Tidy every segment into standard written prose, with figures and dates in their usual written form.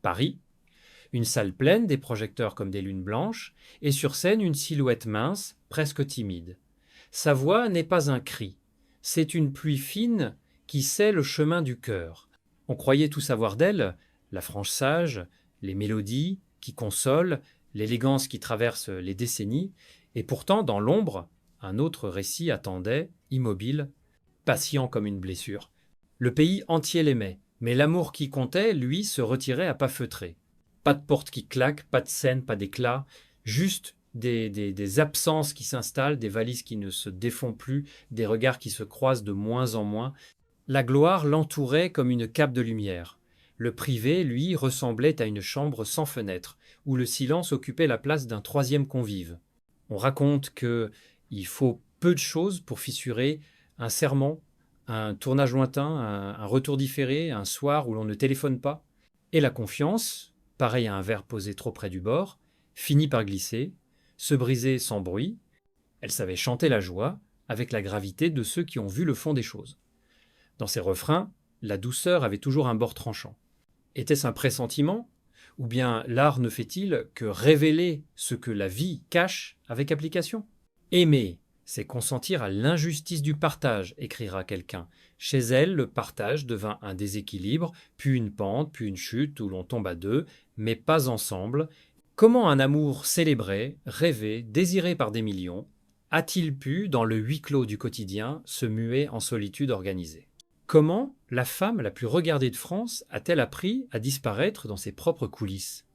Paris, une salle pleine, des projecteurs comme des lunes blanches, et sur scène une silhouette mince, presque timide. Sa voix n'est pas un cri, c'est une pluie fine qui sait le chemin du cœur. On croyait tout savoir d'elle, la franche sage, les mélodies qui consolent, l'élégance qui traverse les décennies, et pourtant, dans l'ombre, un autre récit attendait, immobile, patient comme une blessure. Le pays entier l'aimait, mais l'amour qui comptait, lui, se retirait à pas feutrés. Pas de porte qui claque, pas de scène, pas d'éclat, juste des absences qui s'installent, des valises qui ne se défont plus, des regards qui se croisent de moins en moins. La gloire l'entourait comme une cape de lumière. Le privé, lui, ressemblait à une chambre sans fenêtre, où le silence occupait la place d'un troisième convive. On raconte que il faut peu de choses pour fissurer un sermon, un tournage lointain, un retour différé, un soir où l'on ne téléphone pas. Et la confiance, pareil à un verre posé trop près du bord, finit par glisser, se briser sans bruit. Elle savait chanter la joie avec la gravité de ceux qui ont vu le fond des choses. Dans ses refrains, la douceur avait toujours un bord tranchant. Était-ce un pressentiment? Ou bien l'art ne fait-il que révéler ce que la vie cache avec application? Aimer, c'est consentir à l'injustice du partage, écrira quelqu'un. Chez elle, le partage devint un déséquilibre, puis une pente, puis une chute où l'on tombe à deux, mais pas ensemble. Comment un amour célébré, rêvé, désiré par des millions, a-t-il pu, dans le huis clos du quotidien, se muer en solitude organisée? Comment la femme la plus regardée de France a-t-elle appris à disparaître dans ses propres coulisses?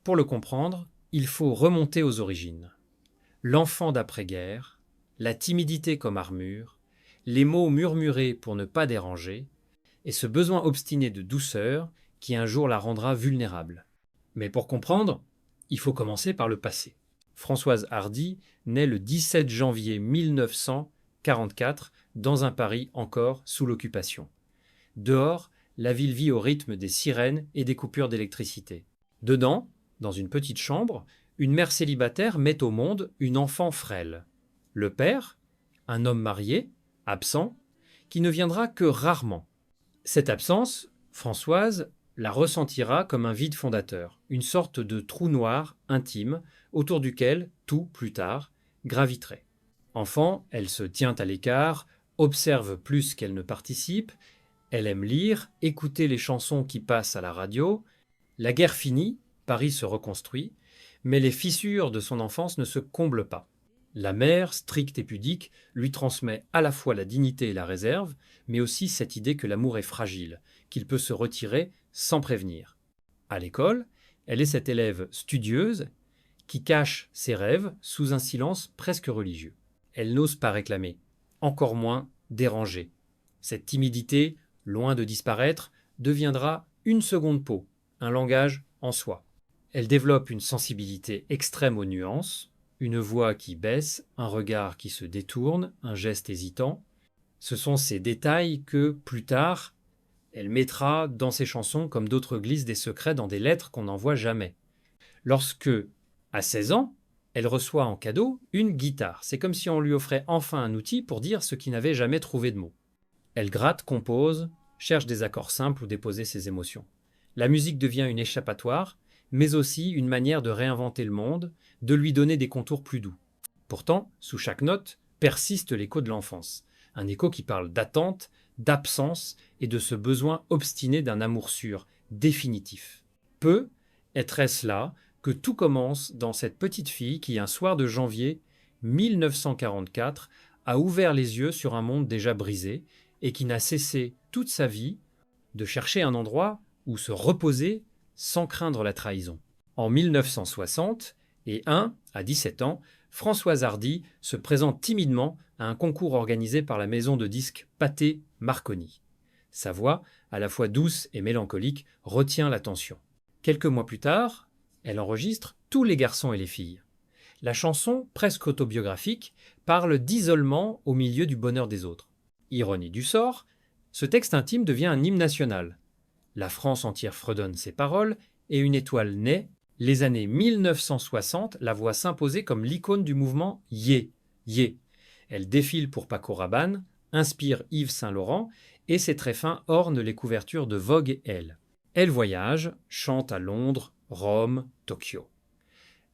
Pour le comprendre, il faut remonter aux origines. L'enfant d'après-guerre, la timidité comme armure, les mots murmurés pour ne pas déranger, et ce besoin obstiné de douceur qui un jour la rendra vulnérable. Mais pour comprendre, il faut commencer par le passé. Françoise Hardy naît le 17 janvier 1944 dans un Paris encore sous l'occupation. Dehors, la ville vit au rythme des sirènes et des coupures d'électricité. Dedans, dans une petite chambre, une mère célibataire met au monde une enfant frêle. Le père, un homme marié, absent, qui ne viendra que rarement. Cette absence, Françoise la ressentira comme un vide fondateur, une sorte de trou noir intime autour duquel tout, plus tard, graviterait. Enfant, elle se tient à l'écart, observe plus qu'elle ne participe, elle aime lire, écouter les chansons qui passent à la radio. La guerre finie, Paris se reconstruit, mais les fissures de son enfance ne se comblent pas. La mère, stricte et pudique, lui transmet à la fois la dignité et la réserve, mais aussi cette idée que l'amour est fragile, qu'il peut se retirer sans prévenir. À l'école, elle est cette élève studieuse qui cache ses rêves sous un silence presque religieux. Elle n'ose pas réclamer, encore moins déranger. Cette timidité, loin de disparaître, deviendra une seconde peau, un langage en soi. Elle développe une sensibilité extrême aux nuances, une voix qui baisse, un regard qui se détourne, un geste hésitant. Ce sont ces détails que, plus tard, elle mettra dans ses chansons comme d'autres glissent des secrets dans des lettres qu'on n'envoie jamais. Lorsque, à 16 ans, elle reçoit en cadeau une guitare. C'est comme si on lui offrait enfin un outil pour dire ce qu'il n'avait jamais trouvé de mots. Elle gratte, compose, cherche des accords simples où déposer ses émotions. La musique devient une échappatoire, mais aussi une manière de réinventer le monde, de lui donner des contours plus doux. Pourtant, sous chaque note, persiste l'écho de l'enfance. Un écho qui parle d'attente, d'absence et de ce besoin obstiné d'un amour sûr, définitif. Peu est-ce là que tout commence dans cette petite fille qui, un soir de janvier 1944, a ouvert les yeux sur un monde déjà brisé et qui n'a cessé toute sa vie de chercher un endroit où se reposer sans craindre la trahison. En 1960, à 17 ans, Françoise Hardy se présente timidement à un concours organisé par la maison de disques Pathé Marconi. Sa voix, à la fois douce et mélancolique, retient l'attention. Quelques mois plus tard, elle enregistre Tous les garçons et les filles. La chanson, presque autobiographique, parle d'isolement au milieu du bonheur des autres. Ironie du sort, ce texte intime devient un hymne national. La France entière fredonne ses paroles et une étoile naît. Les années 1960 la voit s'imposer comme l'icône du mouvement Yé, Yé. Elle défile pour Paco Rabanne, inspire Yves Saint Laurent et ses tréfonds ornent les couvertures de Vogue et Elle. Elle voyage, chante à Londres, Rome, Tokyo.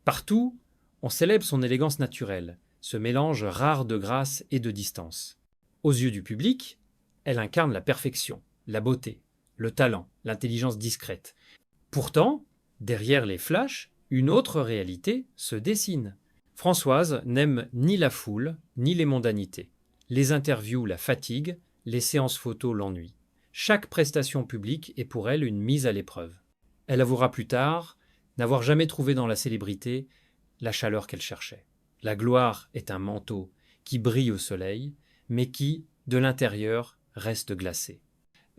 Partout, on célèbre son élégance naturelle, ce mélange rare de grâce et de distance. Aux yeux du public, elle incarne la perfection, la beauté, le talent, l'intelligence discrète. Pourtant, derrière les flashs, une autre réalité se dessine. Françoise n'aime ni la foule, ni les mondanités. Les interviews la fatiguent, les séances photos l'ennuient. Chaque prestation publique est pour elle une mise à l'épreuve. Elle avouera plus tard n'avoir jamais trouvé dans la célébrité la chaleur qu'elle cherchait. La gloire est un manteau qui brille au soleil, mais qui, de l'intérieur, reste glacé.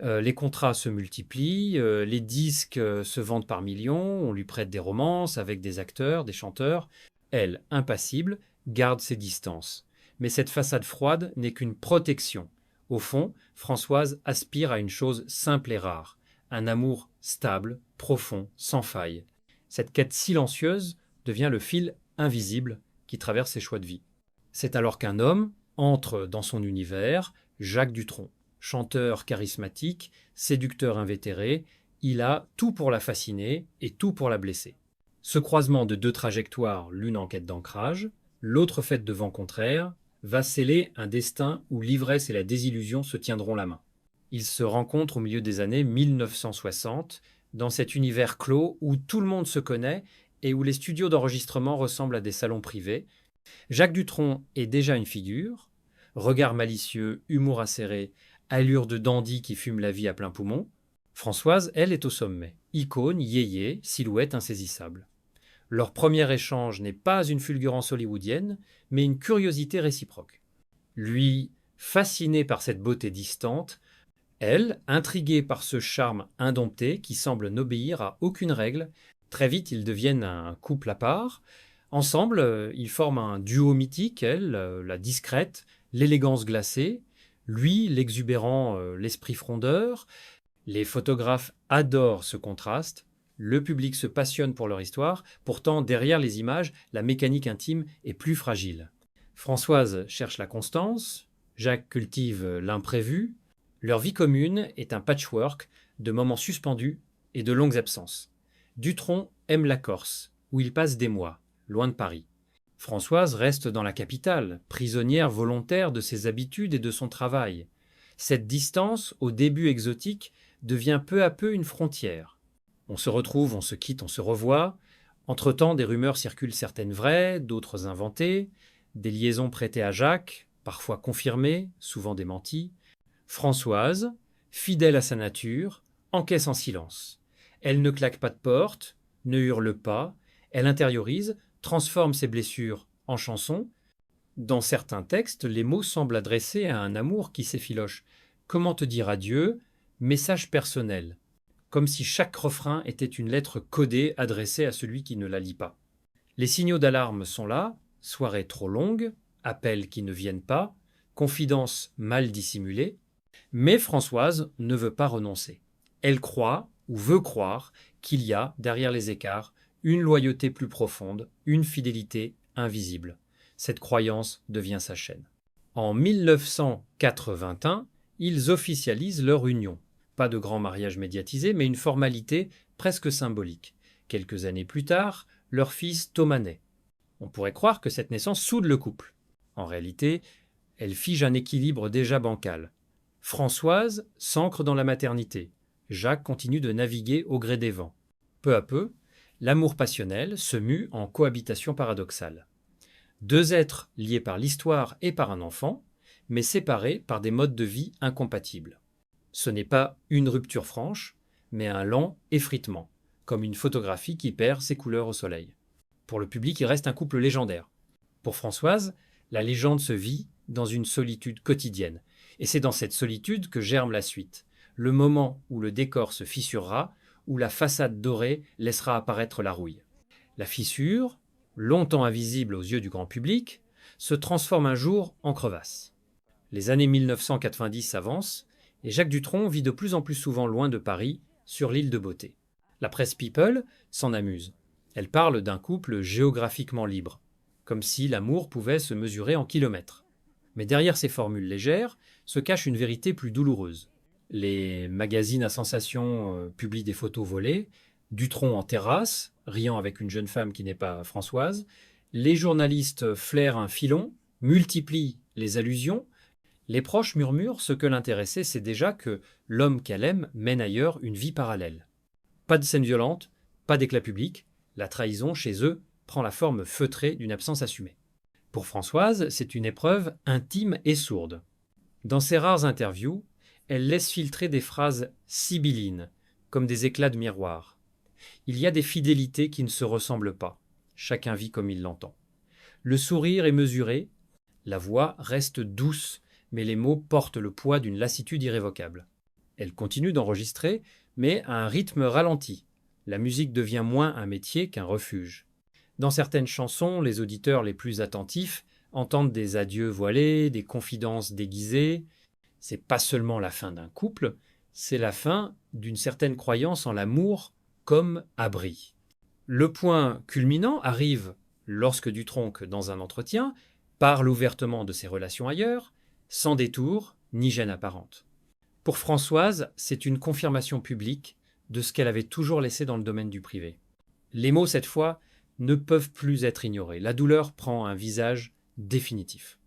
Les contrats se multiplient, les disques se vendent par millions, on lui prête des romances avec des acteurs, des chanteurs. Elle, impassible, garde ses distances. Mais cette façade froide n'est qu'une protection. Au fond, Françoise aspire à une chose simple et rare, un amour stable, profond, sans faille. Cette quête silencieuse devient le fil invisible qui traverse ses choix de vie. C'est alors qu'un homme entre dans son univers, Jacques Dutronc. Chanteur charismatique, séducteur invétéré, il a tout pour la fasciner et tout pour la blesser. Ce croisement de deux trajectoires, l'une en quête d'ancrage, l'autre faite de vent contraire, va sceller un destin où l'ivresse et la désillusion se tiendront la main. Ils se rencontrent au milieu des années 1960, dans cet univers clos où tout le monde se connaît et où les studios d'enregistrement ressemblent à des salons privés. Jacques Dutronc est déjà une figure, regard malicieux, humour acéré, allure de dandy qui fume la vie à plein poumon. Françoise, elle, est au sommet. Icône, yéyé, silhouette insaisissable. Leur premier échange n'est pas une fulgurance hollywoodienne, mais une curiosité réciproque. Lui, fasciné par cette beauté distante, elle, intriguée par ce charme indompté qui semble n'obéir à aucune règle. Très vite, ils deviennent un couple à part. Ensemble, ils forment un duo mythique, elle, la discrète, l'élégance glacée, lui, l'exubérant, l'esprit frondeur. Les photographes adorent ce contraste. Le public se passionne pour leur histoire. Pourtant, derrière les images, la mécanique intime est plus fragile. Françoise cherche la constance, Jacques cultive l'imprévu. Leur vie commune est un patchwork de moments suspendus et de longues absences. Dutronc aime la Corse, où il passe des mois, loin de Paris. Françoise reste dans la capitale, prisonnière volontaire de ses habitudes et de son travail. Cette distance, au début exotique, devient peu à peu une frontière. On se retrouve, on se quitte, on se revoit. Entre-temps, des rumeurs circulent, certaines vraies, d'autres inventées, des liaisons prêtées à Jacques, parfois confirmées, souvent démenties. Françoise, fidèle à sa nature, encaisse en silence. Elle ne claque pas de porte, ne hurle pas, elle intériorise, transforme ses blessures en chansons. Dans certains textes, les mots semblent adressés à un amour qui s'effiloche. Comment te dire adieu? Message personnel. Comme si chaque refrain était une lettre codée adressée à celui qui ne la lit pas. Les signaux d'alarme sont là, soirée trop longue, appels qui ne viennent pas, confidences mal dissimulées. Mais Françoise ne veut pas renoncer. Elle croit, ou veut croire, qu'il y a, derrière les écarts, une loyauté plus profonde, une fidélité invisible. Cette croyance devient sa chaîne. En 1981, ils officialisent leur union. Pas de grand mariage médiatisé, mais une formalité presque symbolique. Quelques années plus tard, leur fils Thomas naît. On pourrait croire que cette naissance soude le couple. En réalité, elle fige un équilibre déjà bancal. Françoise s'ancre dans la maternité. Jacques continue de naviguer au gré des vents. Peu à peu, l'amour passionnel se mue en cohabitation paradoxale. Deux êtres liés par l'histoire et par un enfant, mais séparés par des modes de vie incompatibles. Ce n'est pas une rupture franche, mais un lent effritement, comme une photographie qui perd ses couleurs au soleil. Pour le public, il reste un couple légendaire. Pour Françoise, la légende se vit dans une solitude quotidienne. Et c'est dans cette solitude que germe la suite. Le moment où le décor se fissurera, où la façade dorée laissera apparaître la rouille. La fissure, longtemps invisible aux yeux du grand public, se transforme un jour en crevasse. Les années 1990 s'avancent et Jacques Dutronc vit de plus en plus souvent loin de Paris, sur l'île de Beauté. La presse People s'en amuse. Elle parle d'un couple géographiquement libre, comme si l'amour pouvait se mesurer en kilomètres. Mais derrière ces formules légères se cache une vérité plus douloureuse. Les magazines à sensation publient des photos volées, Dutronc en terrasse, riant avec une jeune femme qui n'est pas Françoise. Les journalistes flairent un filon, multiplient les allusions. Les proches murmurent ce que l'intéressait, c'est déjà que l'homme qu'elle aime mène ailleurs une vie parallèle. Pas de scène violente, pas d'éclat public, la trahison chez eux prend la forme feutrée d'une absence assumée. Pour Françoise, c'est une épreuve intime et sourde. Dans ses rares interviews, elle laisse filtrer des phrases sibyllines, comme des éclats de miroir. Il y a des fidélités qui ne se ressemblent pas. Chacun vit comme il l'entend. Le sourire est mesuré, la voix reste douce, mais les mots portent le poids d'une lassitude irrévocable. Elle continue d'enregistrer, mais à un rythme ralenti. La musique devient moins un métier qu'un refuge. Dans certaines chansons, les auditeurs les plus attentifs entendent des adieux voilés, des confidences déguisées. C'est pas seulement la fin d'un couple, c'est la fin d'une certaine croyance en l'amour comme abri. Le point culminant arrive lorsque Dutronc, dans un entretien, parle ouvertement de ses relations ailleurs, sans détour ni gêne apparente. Pour Françoise, c'est une confirmation publique de ce qu'elle avait toujours laissé dans le domaine du privé. Les mots, cette fois, ne peuvent plus être ignorés. La douleur prend un visage définitif.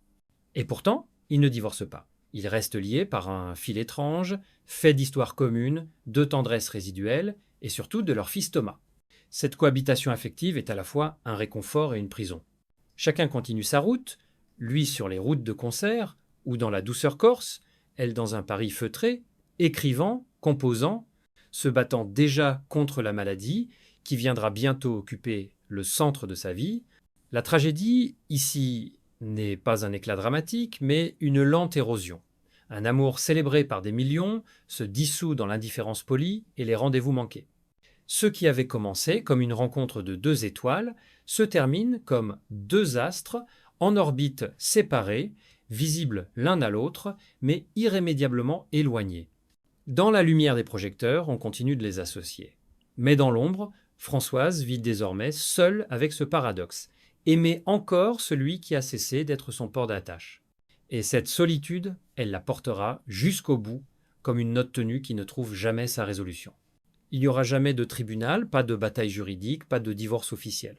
Et pourtant, ils ne divorcent pas. Ils restent liés par un fil étrange, fait d'histoires communes, de tendresse résiduelle et surtout de leur fils Thomas. Cette cohabitation affective est à la fois un réconfort et une prison. Chacun continue sa route, lui sur les routes de concert ou dans la douceur corse, elle dans un Paris feutré, écrivant, composant, se battant déjà contre la maladie qui viendra bientôt occuper le centre de sa vie. La tragédie, ici, n'est pas un éclat dramatique, mais une lente érosion. Un amour célébré par des millions se dissout dans l'indifférence polie et les rendez-vous manqués. Ce qui avait commencé comme une rencontre de deux étoiles se termine comme deux astres en orbite séparés, visibles l'un à l'autre, mais irrémédiablement éloignés. Dans la lumière des projecteurs, on continue de les associer. Mais dans l'ombre, Françoise vit désormais seule avec ce paradoxe, aimer encore celui qui a cessé d'être son port d'attache. Et cette solitude, elle la portera jusqu'au bout, comme une note tenue qui ne trouve jamais sa résolution. Il n'y aura jamais de tribunal, pas de bataille juridique, pas de divorce officiel.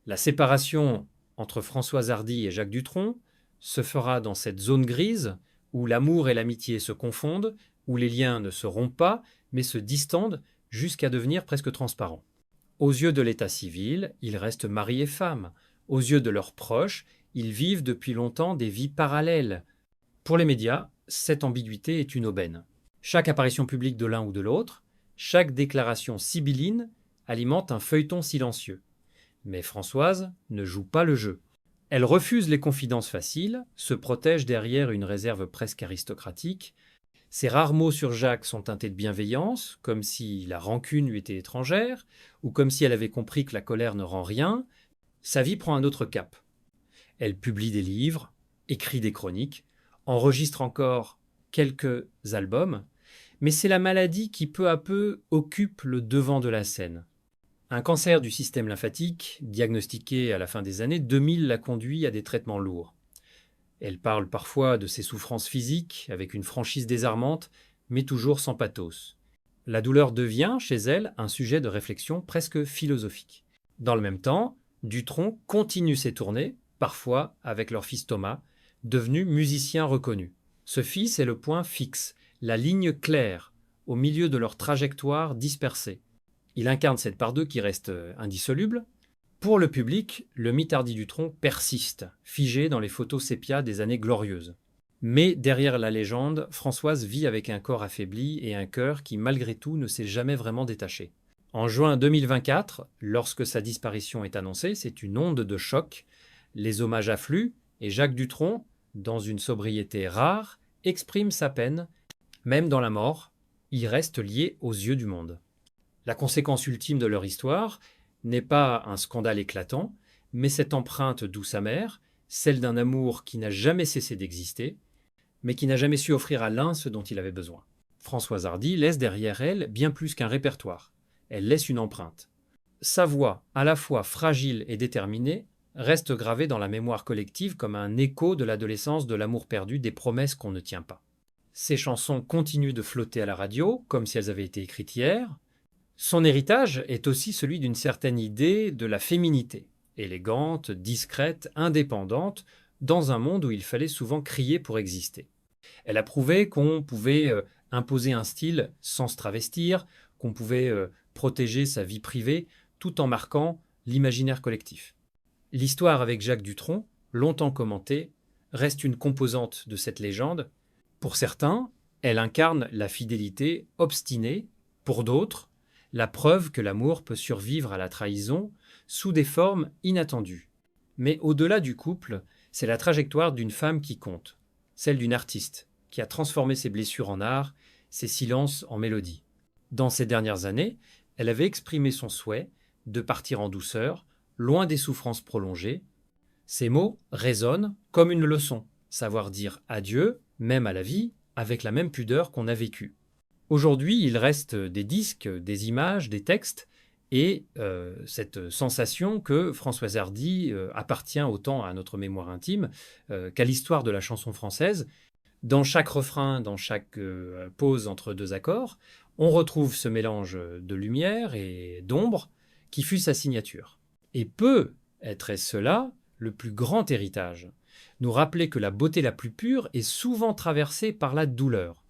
La séparation entre Françoise Hardy et Jacques Dutronc se fera dans cette zone grise où l'amour et l'amitié se confondent, où les liens ne se rompent pas, mais se distendent jusqu'à devenir presque transparents. Aux yeux de l'état civil, ils restent mari et femme. Aux yeux de leurs proches, ils vivent depuis longtemps des vies parallèles. Pour les médias, cette ambiguïté est une aubaine. Chaque apparition publique de l'un ou de l'autre, chaque déclaration sibylline alimente un feuilleton silencieux. Mais Françoise ne joue pas le jeu. Elle refuse les confidences faciles, se protège derrière une réserve presque aristocratique. Ses rares mots sur Jacques sont teintés de bienveillance, comme si la rancune lui était étrangère, ou comme si elle avait compris que la colère ne rend rien. Sa vie prend un autre cap. Elle publie des livres, écrit des chroniques, enregistre encore quelques albums, mais c'est la maladie qui peu à peu occupe le devant de la scène. Un cancer du système lymphatique, diagnostiqué à la fin des années 2000, l'a conduit à des traitements lourds. Elle parle parfois de ses souffrances physiques avec une franchise désarmante, mais toujours sans pathos. La douleur devient, chez elle, un sujet de réflexion presque philosophique. Dans le même temps, Dutronc continue ses tournées, parfois avec leur fils Thomas, devenu musicien reconnu. Ce fils est le point fixe, la ligne claire, au milieu de leur trajectoire dispersée. Il incarne cette part d'eux qui reste indissoluble. Pour le public, le mythe Hardy Dutronc persiste, figé dans les photos sépia des années glorieuses. Mais derrière la légende, Françoise vit avec un corps affaibli et un cœur qui, malgré tout, ne s'est jamais vraiment détaché. En juin 2024, lorsque sa disparition est annoncée, c'est une onde de choc. Les hommages affluent et Jacques Dutronc, dans une sobriété rare, exprime sa peine. Même dans la mort, il reste lié aux yeux du monde. La conséquence ultime de leur histoire n'est pas un scandale éclatant, mais cette empreinte douce amère, celle d'un amour qui n'a jamais cessé d'exister, mais qui n'a jamais su offrir à l'un ce dont il avait besoin. Françoise Hardy laisse derrière elle bien plus qu'un répertoire. Elle laisse une empreinte. Sa voix, à la fois fragile et déterminée, reste gravée dans la mémoire collective comme un écho de l'adolescence, de l'amour perdu, des promesses qu'on ne tient pas. Ses chansons continuent de flotter à la radio, comme si elles avaient été écrites hier. Son héritage est aussi celui d'une certaine idée de la féminité, élégante, discrète, indépendante, dans un monde où il fallait souvent crier pour exister. Elle a prouvé qu'on pouvait imposer un style sans se travestir, qu'on pouvait protéger sa vie privée tout en marquant l'imaginaire collectif. L'histoire avec Jacques Dutronc, longtemps commentée, reste une composante de cette légende. Pour certains, elle incarne la fidélité obstinée, pour d'autres, la preuve que l'amour peut survivre à la trahison sous des formes inattendues. Mais au-delà du couple, c'est la trajectoire d'une femme qui compte, celle d'une artiste, qui a transformé ses blessures en art, ses silences en mélodie. Dans ces dernières années, elle avait exprimé son souhait de partir en douceur, loin des souffrances prolongées. Ces mots résonnent comme une leçon, savoir dire adieu, même à la vie, avec la même pudeur qu'on a vécue. Aujourd'hui, il reste des disques, des images, des textes, et cette sensation que Françoise Hardy appartient autant à notre mémoire intime qu'à l'histoire de la chanson française. Dans chaque refrain, dans chaque pause entre deux accords, on retrouve ce mélange de lumière et d'ombre qui fut sa signature. Et peut être cela le plus grand héritage, nous rappeler que la beauté la plus pure est souvent traversée par la douleur.